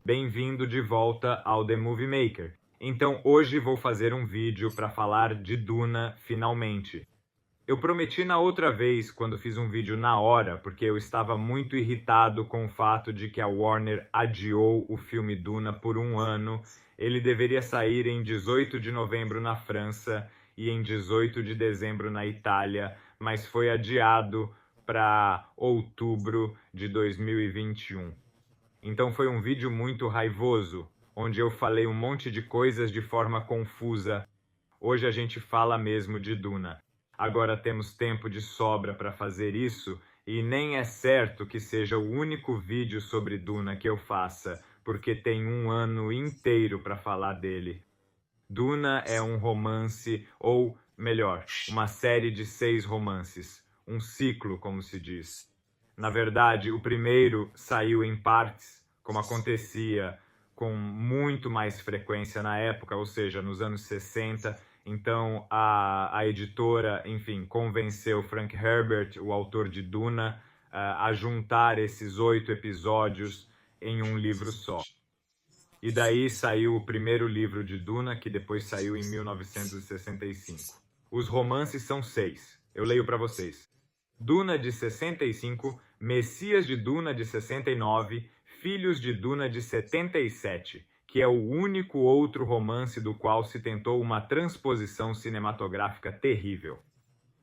Bem-vindo de volta ao The Movie Maker. Então hoje vou fazer um vídeo para falar de Duna finalmente. Eu prometi na outra vez, quando fiz um vídeo na hora, porque eu estava muito irritado com o fato de que a Warner adiou o filme Duna por um ano. Ele deveria sair em 18 de novembro na França e em 18 de dezembro na Itália, mas foi adiado para outubro de 2021. Então foi um vídeo muito raivoso, onde eu falei um monte de coisas de forma confusa. Hoje a gente fala mesmo de Duna. Agora temos tempo de sobra para fazer isso e nem é certo que seja o único vídeo sobre Duna que eu faça, porque tem um ano inteiro para falar dele. Duna é um romance, ou melhor, uma série de 6 romances. Um ciclo, como se diz. Na verdade, o primeiro saiu em partes, como acontecia com muito mais frequência na época, ou seja, nos anos 60. Então, a editora, enfim, convenceu Frank Herbert, o autor de Duna, a juntar esses 8 episódios em um livro só. E daí saiu o primeiro livro de Duna, que depois saiu em 1965. Os romances são 6. Eu leio para vocês. Duna de 65, Messias de Duna de 69, Filhos de Duna de 77, que é o único outro romance do qual se tentou uma transposição cinematográfica terrível.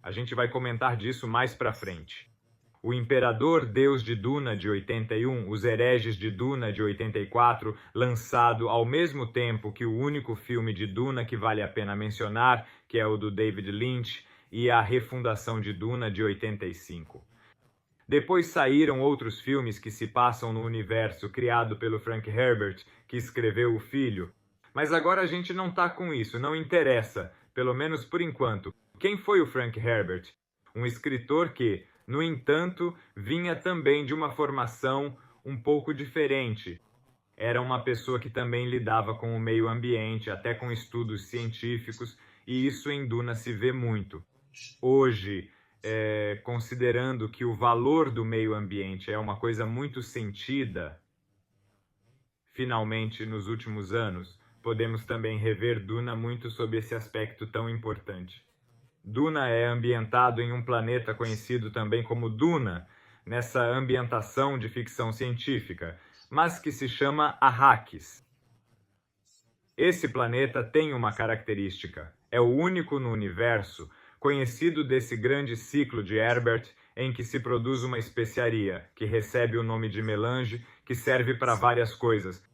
A gente vai comentar disso mais pra frente. O Imperador Deus de Duna de 81, Os Hereges de Duna de 84, lançado ao mesmo tempo que o único filme de Duna que vale a pena mencionar, que é o do David Lynch, e a Refundação de Duna de 85. Depois saíram outros filmes que se passam no universo criado pelo Frank Herbert, que escreveu O Filho. Mas agora a gente não tá com isso, não interessa, pelo menos por enquanto. Quem foi o Frank Herbert? Um escritor que, no entanto, vinha também de uma formação um pouco diferente. Era uma pessoa que também lidava com o meio ambiente, até com estudos científicos, e isso em Duna se vê muito. Hoje, considerando que o valor do meio ambiente é uma coisa muito sentida, finalmente, nos últimos anos, podemos também rever Duna muito sob esse aspecto tão importante. Duna é ambientado em um planeta conhecido também como Duna, nessa ambientação de ficção científica, mas que se chama Arrakis. Esse planeta tem uma característica: é o único no universo conhecido desse grande ciclo de Herbert em que se produz uma especiaria, que recebe o nome de melange, que serve para várias coisas.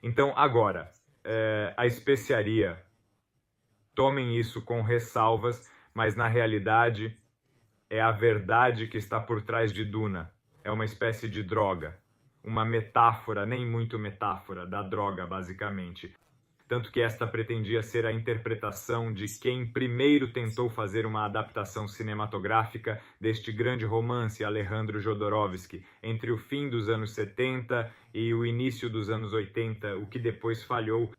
Então, agora, a especiaria, tomem isso com ressalvas, mas na realidade é a verdade que está por trás de Duna. É uma espécie de droga. Uma metáfora, nem muito metáfora, da droga, basicamente. Tanto que esta pretendia ser a interpretação de quem primeiro tentou fazer uma adaptação cinematográfica deste grande romance, Alejandro Jodorowsky, entre o fim dos anos 70 e o início dos anos 80, o que depois falhou.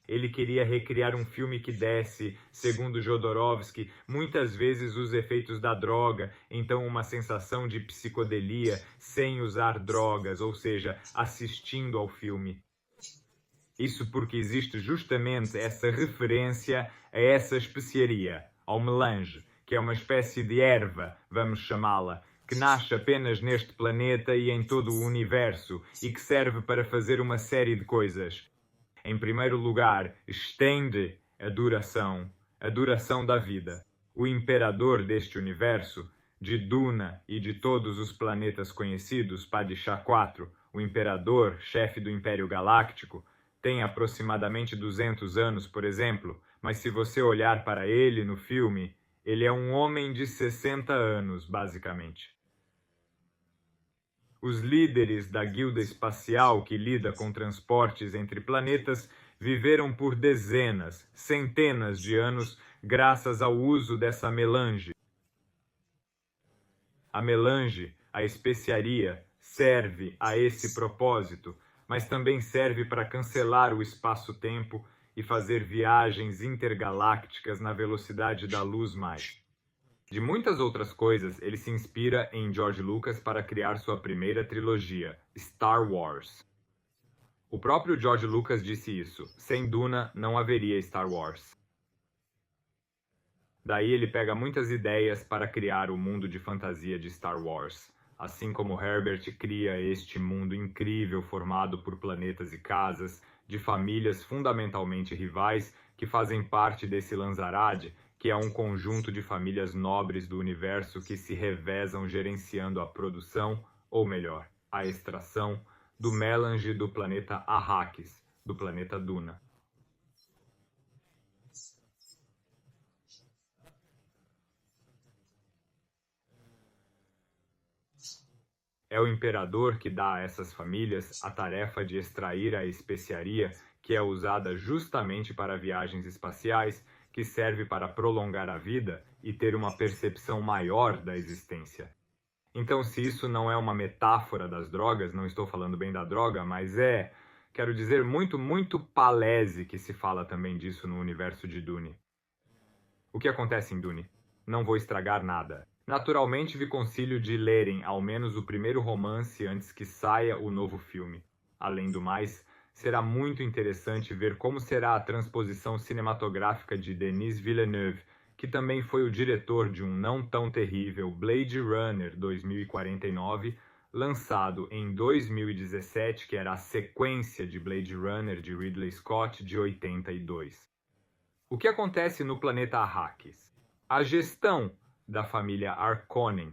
Ele queria recriar um filme que desse, segundo Jodorowsky, muitas vezes os efeitos da droga, então uma sensação de psicodelia sem usar drogas, ou seja, assistindo ao filme. Isso porque existe justamente essa referência a essa especiaria, ao melange, que é uma espécie de erva, vamos chamá-la, que nasce apenas neste planeta e em todo o universo e que serve para fazer uma série de coisas. Em primeiro lugar, estende a duração da vida. O imperador deste universo, de Duna e de todos os planetas conhecidos, Padishah IV, o imperador, chefe do Império Galáctico, tem aproximadamente 200 anos, por exemplo, mas se você olhar para ele no filme, ele é um homem de 60 anos, basicamente. Os líderes da guilda espacial que lida com transportes entre planetas viveram por dezenas, centenas de anos graças ao uso dessa melange. A melange, a especiaria, serve a esse propósito, mas também serve para cancelar o espaço-tempo e fazer viagens intergalácticas na velocidade da luz mais. De muitas outras coisas, ele se inspira em George Lucas para criar sua primeira trilogia, Star Wars. O próprio George Lucas disse isso: sem Duna não haveria Star Wars. Daí ele pega muitas ideias para criar o mundo de fantasia de Star Wars. Assim como Herbert cria este mundo incrível formado por planetas e casas, de famílias fundamentalmente rivais que fazem parte desse Lanzarad, que é um conjunto de famílias nobres do universo que se revezam gerenciando a produção, ou melhor, a extração, do melange do planeta Arrakis, do planeta Duna. É o imperador que dá a essas famílias a tarefa de extrair a especiaria que é usada justamente para viagens espaciais, que serve para prolongar a vida e ter uma percepção maior da existência. Então, se isso não é uma metáfora das drogas, não estou falando bem da droga, mas quero dizer, muito palese que se fala também disso no universo de Dune. O que acontece em Dune? Não vou estragar nada. Naturalmente vi concílio de lerem ao menos o primeiro romance antes que saia o novo filme. Além do mais, será muito interessante ver como será a transposição cinematográfica de Denis Villeneuve, que também foi o diretor de um não tão terrível Blade Runner 2049, lançado em 2017, que era a sequência de Blade Runner de Ridley Scott de 82. O que acontece no planeta Arrakis? A gestão da família Harkonnen,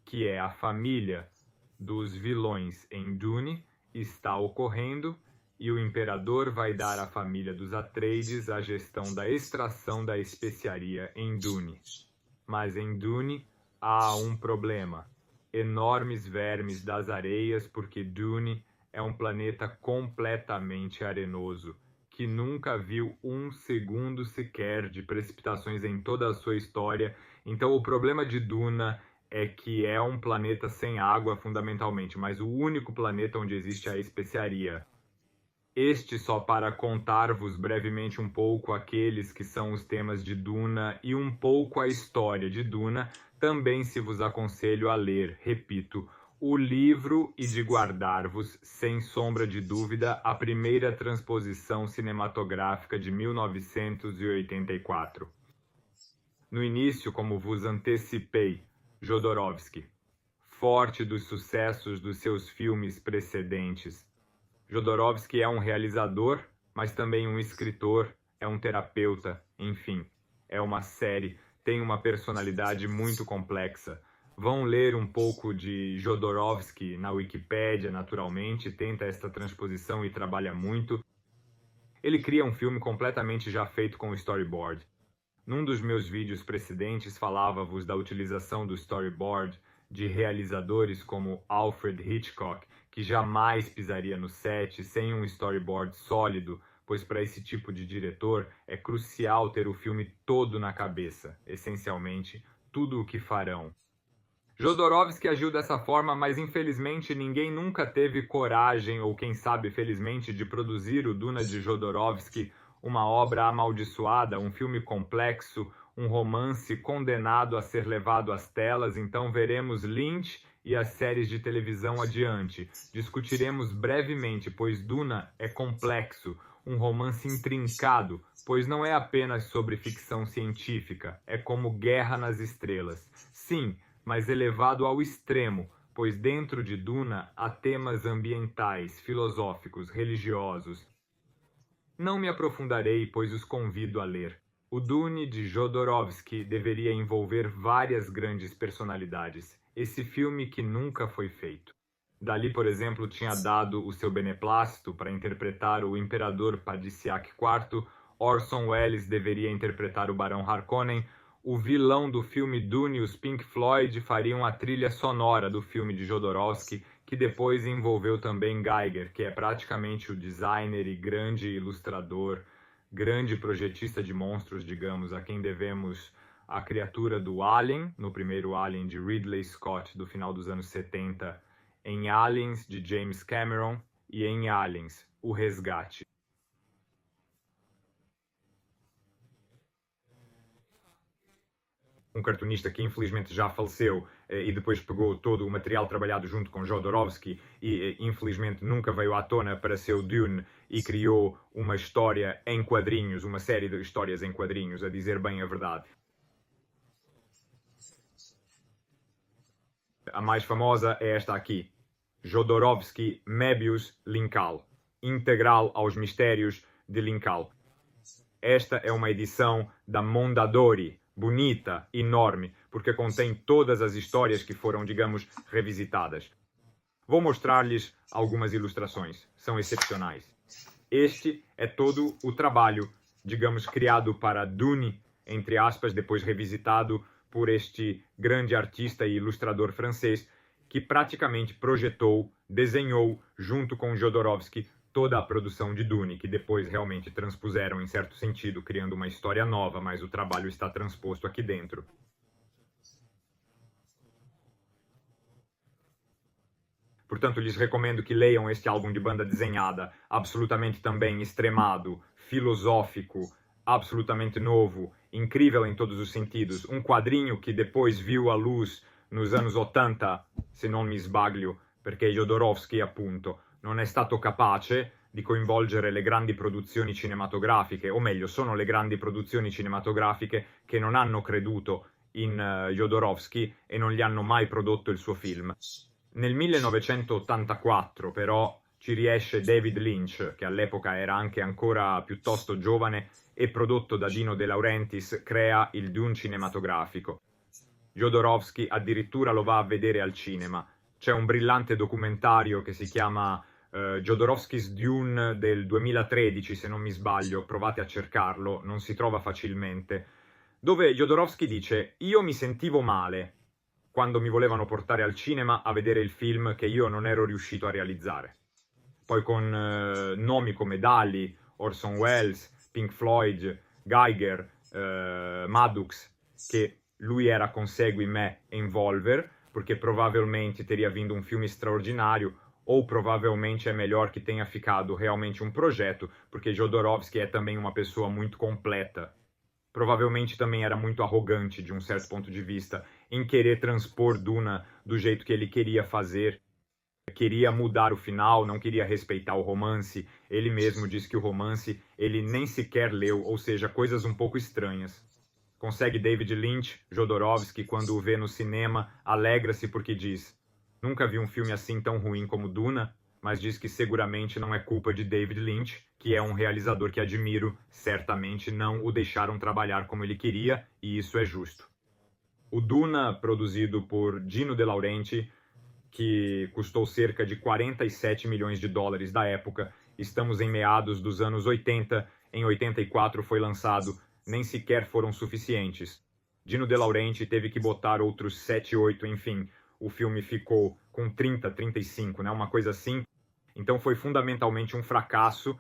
que é a família dos vilões em Dune, está ocorrendo e o imperador vai dar à família dos Atreides a gestão da extração da especiaria em Dune. Mas em Dune há um problema: enormes vermes das areias, porque Dune é um planeta completamente arenoso, que nunca viu um segundo sequer de precipitações em toda a sua história. Então o problema de Duna é que é um planeta sem água fundamentalmente, mas o único planeta onde existe a especiaria. Este só para contar-vos brevemente um pouco aqueles que são os temas de Duna e um pouco a história de Duna, também se vos aconselho a ler, repito, o livro e de guardar-vos, sem sombra de dúvida, a primeira transposição cinematográfica de 1984. No início, como vos antecipei, Jodorowsky, forte dos sucessos dos seus filmes precedentes. Jodorowsky é um realizador, mas também um escritor, é um terapeuta, enfim, é uma série, tem uma personalidade muito complexa. Vão ler um pouco de Jodorowsky na Wikipédia, naturalmente, tenta esta transposição e trabalha muito. Ele cria um filme completamente já feito com storyboard. Num dos meus vídeos precedentes falava-vos da utilização do storyboard de realizadores como Alfred Hitchcock, que jamais pisaria no set sem um storyboard sólido, pois para esse tipo de diretor é crucial ter o filme todo na cabeça, essencialmente tudo o que farão. Jodorowsky agiu dessa forma, mas infelizmente ninguém nunca teve coragem, ou quem sabe felizmente, de produzir o Duna de Jodorowsky, uma obra amaldiçoada, um filme complexo, um romance condenado a ser levado às telas. Então veremos Lynch e as séries de televisão adiante. Discutiremos brevemente, pois Duna é complexo, um romance intrincado, pois não é apenas sobre ficção científica, é como Guerra nas Estrelas. Sim, mas elevado ao extremo, pois dentro de Duna há temas ambientais, filosóficos, religiosos. Não me aprofundarei, pois os convido a ler. O Dune de Jodorowsky deveria envolver várias grandes personalidades, esse filme que nunca foi feito. Dali, por exemplo, tinha dado o seu beneplácito para interpretar o Imperador Padishak IV, Orson Welles deveria interpretar o Barão Harkonnen, o vilão do filme Dune e os Pink Floyd fariam a trilha sonora do filme de Jodorowsky, que depois envolveu também Giger, que é praticamente o designer e grande ilustrador, grande projetista de monstros, digamos, a quem devemos a criatura do Alien, no primeiro Alien de Ridley Scott, do final dos anos 70, em Aliens, de James Cameron, e em Aliens, O Resgate. um cartunista que infelizmente já faleceu e depois pegou todo o material trabalhado junto com Jodorowsky e infelizmente nunca veio à tona para seu Dune e criou uma história em quadrinhos, uma série de histórias em quadrinhos, a dizer bem a verdade. A mais famosa é esta aqui, Jodorowsky Möbius Linkal, integral aos mistérios de Linkal. Esta é uma edição da Mondadori, bonita, enorme, porque contém todas as histórias que foram, digamos, revisitadas. Vou mostrar-lhes algumas ilustrações, são excepcionais. Este é todo o trabalho, digamos, criado para Dune, entre aspas, depois revisitado por este grande artista e ilustrador francês, que praticamente projetou, desenhou, junto com Jodorowsky, toda a produção de Dune, que depois realmente transpuseram em certo sentido, criando uma história nova, mas o trabalho está transposto aqui dentro. Portanto, lhes recomendo que leiam este álbum de banda desenhada, absolutamente também extremado, filosófico, absolutamente novo, incrível em todos os sentidos. Um quadrinho que depois viu a luz nos anos 80, se non mi sbaglio, perché Jodorowsky, appunto, non è stato capace di coinvolgere le grandi produzioni cinematografiche, o meglio, sono le grandi produzioni cinematografiche che non hanno creduto in Jodorowsky e non gli hanno mai prodotto il suo film. Nel 1984 però ci riesce David Lynch, che all'epoca era anche ancora piuttosto giovane e prodotto da Dino De Laurentiis, crea il Dune cinematografico. Jodorowsky addirittura lo va a vedere al cinema. C'è un brillante documentario che si chiama Jodorowsky's Dune del 2013, se non mi sbaglio, provate a cercarlo, non si trova facilmente, dove Jodorowsky dice: io mi sentivo male quando mi volevano portare al cinema a vedere il film che io non ero riuscito a realizzare. Poi con nomi come Dalí, Orson Welles, Pink Floyd, Geiger, Maddox, che lui era Consegui Me e Envolver, porque provavelmente teria vindo um filme extraordinário, ou provavelmente é melhor que tenha ficado realmente um projeto, porque Jodorowsky é também uma pessoa muito completa. Provavelmente também era muito arrogante, de um certo ponto de vista, em querer transpor Duna do jeito que ele queria fazer. Queria mudar o final, não queria respeitar o romance. Ele mesmo diz que o romance ele nem sequer leu, ou seja, coisas um pouco estranhas. Consegue David Lynch, Jodorowsky, quando o vê no cinema, alegra-se porque diz: nunca vi um filme assim tão ruim como Duna, mas diz que seguramente não é culpa de David Lynch, que é um realizador que admiro, certamente não o deixaram trabalhar como ele queria, e isso é justo. O Duna, produzido por Dino De Laurentiis, que custou cerca de 47 milhões de dólares da época, estamos em meados dos anos 80, em 84 foi lançado, nem sequer foram suficientes. Dino De Laurentiis teve que botar outros 7, 8, enfim, o filme ficou com 30, 35, né, uma coisa assim. Então foi fundamentalmente um fracasso,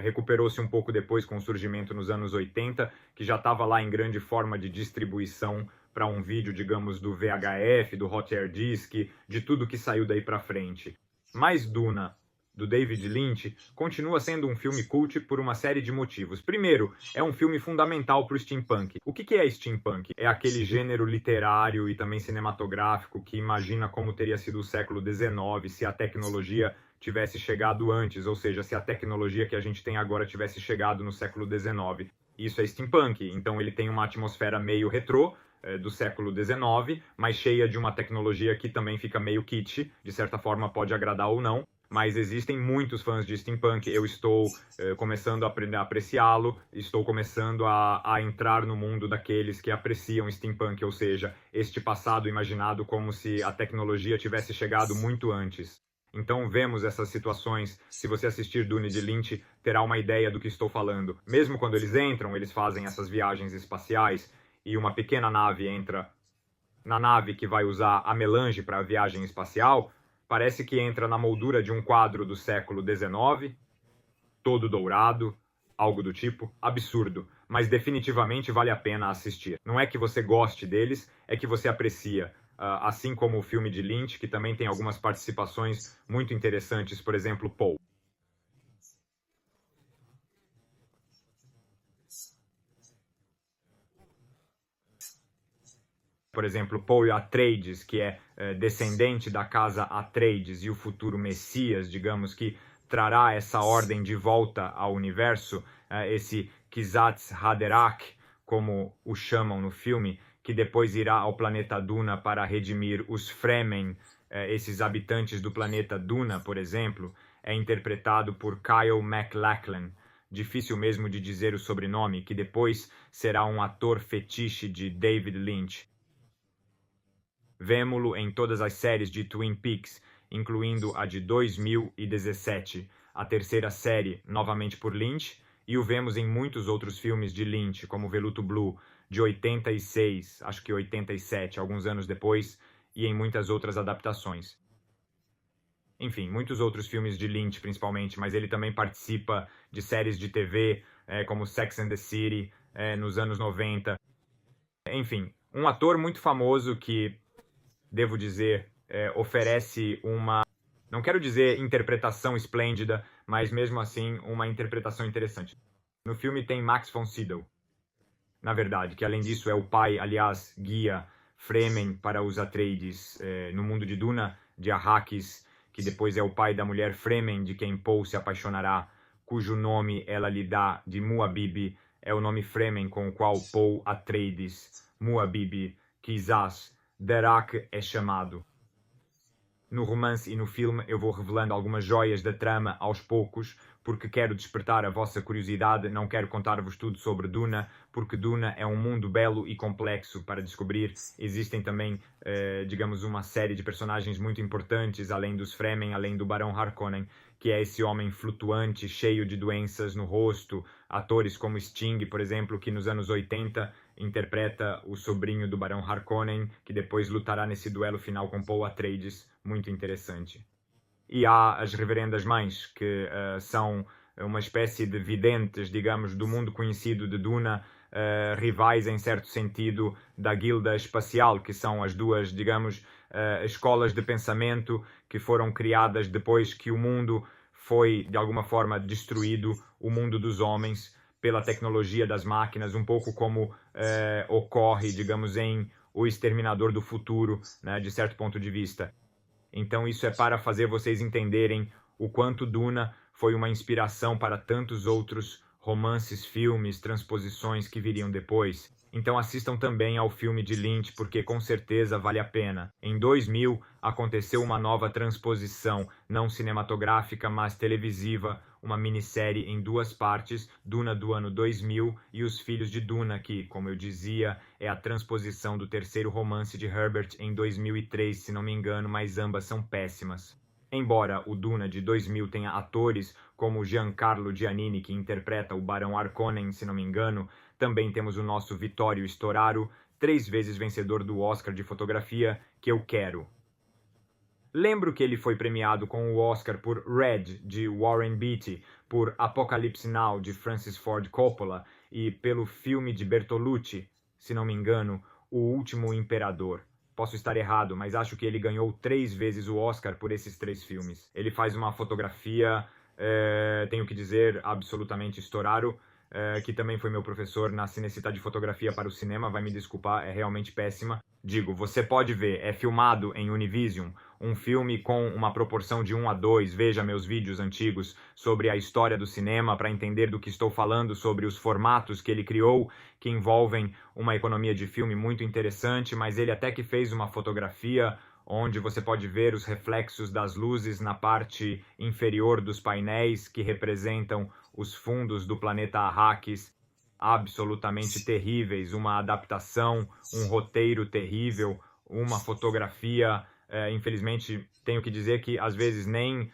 recuperou-se um pouco depois com o surgimento nos anos 80, que já estava lá em grande forma de distribuição para um vídeo, digamos, do VHF, do Hot Air Disc, de tudo que saiu daí para frente. Mas Duna, do David Lynch, continua sendo um filme cult por uma série de motivos. Primeiro, é um filme fundamental para o steampunk. O que é steampunk? É aquele gênero literário e também cinematográfico que imagina como teria sido o século XIX se a tecnologia tivesse chegado antes, ou seja, se a tecnologia que a gente tem agora tivesse chegado no século XIX. Isso é steampunk, então ele tem uma atmosfera meio retrô, do século XIX, mas cheia de uma tecnologia que também fica meio kitsch, de certa forma pode agradar ou não, mas existem muitos fãs de steampunk, eu estou começando a apreciá-lo, estou começando a entrar no mundo daqueles que apreciam steampunk, ou seja, este passado imaginado como se a tecnologia tivesse chegado muito antes. Então vemos essas situações, se você assistir Dune de Lynch, terá uma ideia do que estou falando. Mesmo quando eles entram, eles fazem essas viagens espaciais, e uma pequena nave entra na nave que vai usar a melange para a viagem espacial, parece que entra na moldura de um quadro do século XIX, todo dourado, algo do tipo, absurdo, mas definitivamente vale a pena assistir. Não é que você goste deles, é que você aprecia, assim como o filme de Lynch, que também tem algumas participações muito interessantes, por exemplo, Paul. por exemplo, Paul Atreides, que é descendente da casa Atreides e o futuro Messias, digamos, que trará essa ordem de volta ao universo, esse Kwisatz Haderach, como o chamam no filme, que depois irá ao planeta Duna para redimir os Fremen, esses habitantes do planeta Duna, por exemplo, é interpretado por Kyle MacLachlan, difícil mesmo de dizer o sobrenome, que depois será um ator fetiche de David Lynch. Vemo-lo em todas as séries de Twin Peaks, incluindo a de 2017, a terceira série, novamente por Lynch, e o vemos em muitos outros filmes de Lynch, como Veluto Blue, de 86, acho que 87, alguns anos depois, e em muitas outras adaptações. Enfim, muitos outros filmes de Lynch, principalmente, mas ele também participa de séries de TV, como Sex and the City, nos anos 90. Enfim, um ator muito famoso que, devo dizer, oferece uma, não quero dizer interpretação esplêndida, mas mesmo assim uma interpretação interessante. No filme tem Max von Sydow, na verdade, que além disso é o pai, aliás, guia Fremen para os Atreides no mundo de Duna, de Arrakis, que depois é o pai da mulher Fremen de quem Paul se apaixonará, cujo nome ela lhe dá de Muad'Dib, é o nome Fremen com o qual Paul Atreides, Muad'Dib, Kwisatz Haderach é chamado. No romance e no filme eu vou revelando algumas joias da trama aos poucos, porque quero despertar a vossa curiosidade, não quero contar-vos tudo sobre Duna, porque Duna é um mundo belo e complexo para descobrir. Existem também, digamos, uma série de personagens muito importantes, além dos Fremen, além do Barão Harkonnen, que é esse homem flutuante, cheio de doenças no rosto. Atores como Sting, por exemplo, que nos anos 80 interpreta o sobrinho do Barão Harkonnen, que depois lutará nesse duelo final com Paul Atreides, muito interessante. E há as Reverendas Mães, que são uma espécie de videntes, digamos, do mundo conhecido de Duna, rivais, em certo sentido, da Guilda Espacial, que são as duas, digamos, escolas de pensamento que foram criadas depois que o mundo foi, de alguma forma, destruído, o mundo dos homens, pela tecnologia das máquinas, um pouco como ocorre, digamos, em O Exterminador do Futuro, né, de certo ponto de vista. Então isso é para fazer vocês entenderem o quanto Duna foi uma inspiração para tantos outros romances, filmes, transposições que viriam depois. Então assistam também ao filme de Lynch, porque com certeza vale a pena. Em 2000 aconteceu uma nova transposição, não cinematográfica, mas televisiva, uma minissérie em 2 partes, Duna do ano 2000 e Os Filhos de Duna, que, como eu dizia, é a transposição do terceiro romance de Herbert em 2003, se não me engano, mas ambas são péssimas. Embora o Duna de 2000 tenha atores como Giancarlo Giannini, que interpreta o Barão Harkonnen, se não me engano, também temos o nosso Vittorio Storaro, 3 vezes vencedor do Oscar de fotografia, que eu quero. Lembro que ele foi premiado com o Oscar por Red, de Warren Beatty, por Apocalypse Now, de Francis Ford Coppola, e pelo filme de Bertolucci, se não me engano, O Último Imperador. Posso estar errado, mas acho que ele ganhou 3 vezes o Oscar por esses 3 filmes. Ele faz uma fotografia, tenho que dizer, absolutamente Storaro, que também foi meu professor na Cinecittà de Fotografia para o Cinema, vai me desculpar, é realmente péssima. Digo, você pode ver, é filmado em Univision, um filme com uma proporção de 1:2, veja meus vídeos antigos sobre a história do cinema para entender do que estou falando, sobre os formatos que ele criou, que envolvem uma economia de filme muito interessante, mas ele até que fez uma fotografia onde você pode ver os reflexos das luzes na parte inferior dos painéis que representam os fundos do planeta Arrakis, absolutamente terríveis, uma adaptação, um roteiro terrível, uma fotografia, infelizmente tenho que dizer que às vezes nem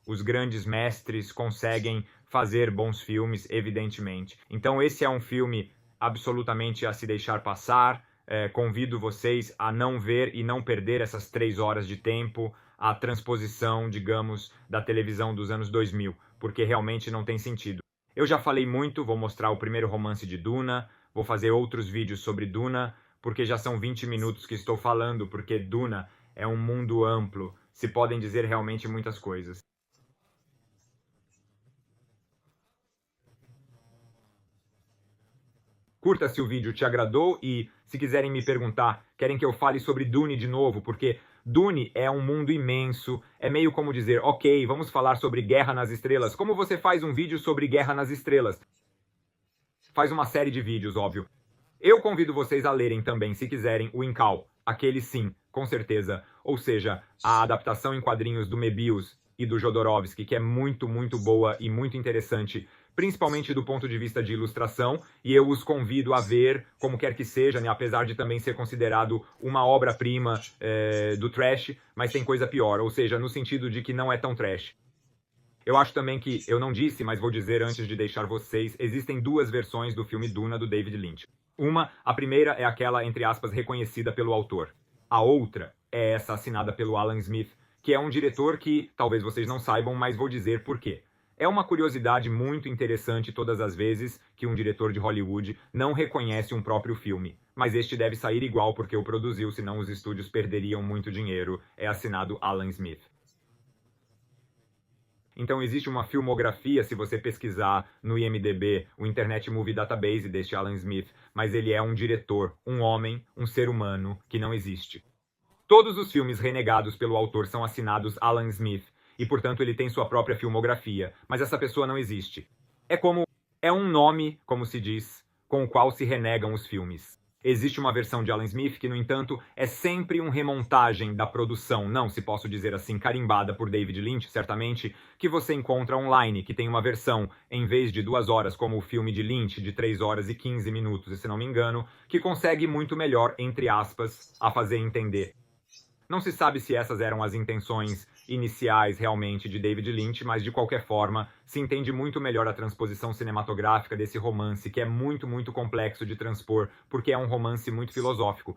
os grandes mestres conseguem fazer bons filmes, evidentemente. Então esse é um filme absolutamente a se deixar passar. Convido vocês a não ver e não perder essas 3 horas de tempo, a transposição, digamos, da televisão dos anos 2000, porque realmente não tem sentido. Eu já falei muito, vou mostrar o primeiro romance de Duna, vou fazer outros vídeos sobre Duna, porque já são 20 minutos que estou falando, porque Duna é um mundo amplo, se podem dizer realmente muitas coisas. Curta se o vídeo te agradou e, se quiserem me perguntar, querem que eu fale sobre Dune de novo, porque Dune é um mundo imenso, é meio como dizer, ok, vamos falar sobre Guerra nas Estrelas. Como você faz um vídeo sobre Guerra nas Estrelas? Faz uma série de vídeos, óbvio. Eu convido vocês a lerem também, se quiserem, o Incal. Aquele sim, com certeza. Ou seja, a adaptação em quadrinhos do Mebius e do Jodorowsky, que é muito, muito boa e muito interessante, principalmente do ponto de vista de ilustração, e eu os convido a ver, como quer que seja, né? Apesar de também ser considerado uma obra-prima do trash, mas tem coisa pior, ou seja, no sentido de que não é tão trash. Eu acho também que, eu não disse, mas vou dizer antes de deixar vocês, existem duas versões do filme Duna do David Lynch. A primeira é aquela, entre aspas, reconhecida pelo autor. A outra é essa assinada pelo Alan Smith, que é um diretor que talvez vocês não saibam, mas vou dizer por quê. É uma curiosidade muito interessante todas as vezes que um diretor de Hollywood não reconhece um próprio filme. Mas este deve sair igual porque o produziu, senão os estúdios perderiam muito dinheiro. É assinado Alan Smith. Então existe uma filmografia, se você pesquisar no IMDb, o Internet Movie Database deste Alan Smith, mas ele é um diretor, um homem, um ser humano que não existe. Todos os filmes renegados pelo autor são assinados Alan Smith, e portanto ele tem sua própria filmografia, mas essa pessoa não existe. É um nome, como se diz, com o qual se renegam os filmes. Existe uma versão de Alan Smith que, no entanto, é sempre uma remontagem da produção, não se posso dizer assim, carimbada por David Lynch, certamente, que você encontra online, que tem uma versão, em vez de 2 horas, como o filme de Lynch, de 3 horas e 15 minutos, se não me engano, que consegue muito melhor, entre aspas, a fazer entender. Não se sabe se essas eram as intenções iniciais realmente de David Lynch, mas de qualquer forma se entende muito melhor a transposição cinematográfica desse romance, que é muito, muito complexo de transpor, porque é um romance muito filosófico.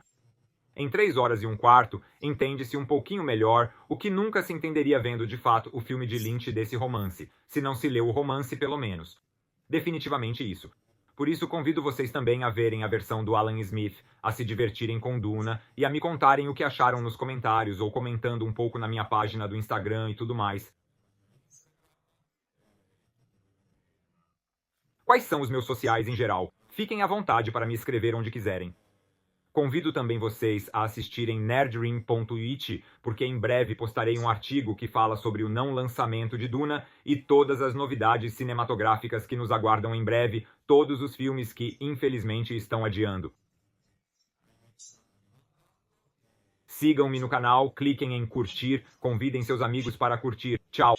Em 3 horas e um quarto, entende-se um pouquinho melhor o que nunca se entenderia vendo de fato o filme de Lynch desse romance, se não se leu o romance pelo menos. Definitivamente isso. Por isso, convido vocês também a verem a versão do Alan Smith, a se divertirem com Duna e a me contarem o que acharam nos comentários ou comentando um pouco na minha página do Instagram e tudo mais. Quais são os meus sociais em geral? Fiquem à vontade para me escrever onde quiserem. Convido também vocês a assistirem nerdream.it, porque em breve postarei um artigo que fala sobre o não lançamento de Duna e todas as novidades cinematográficas que nos aguardam em breve, todos os filmes que, infelizmente, estão adiando. Sigam-me no canal, cliquem em curtir, convidem seus amigos para curtir. Tchau!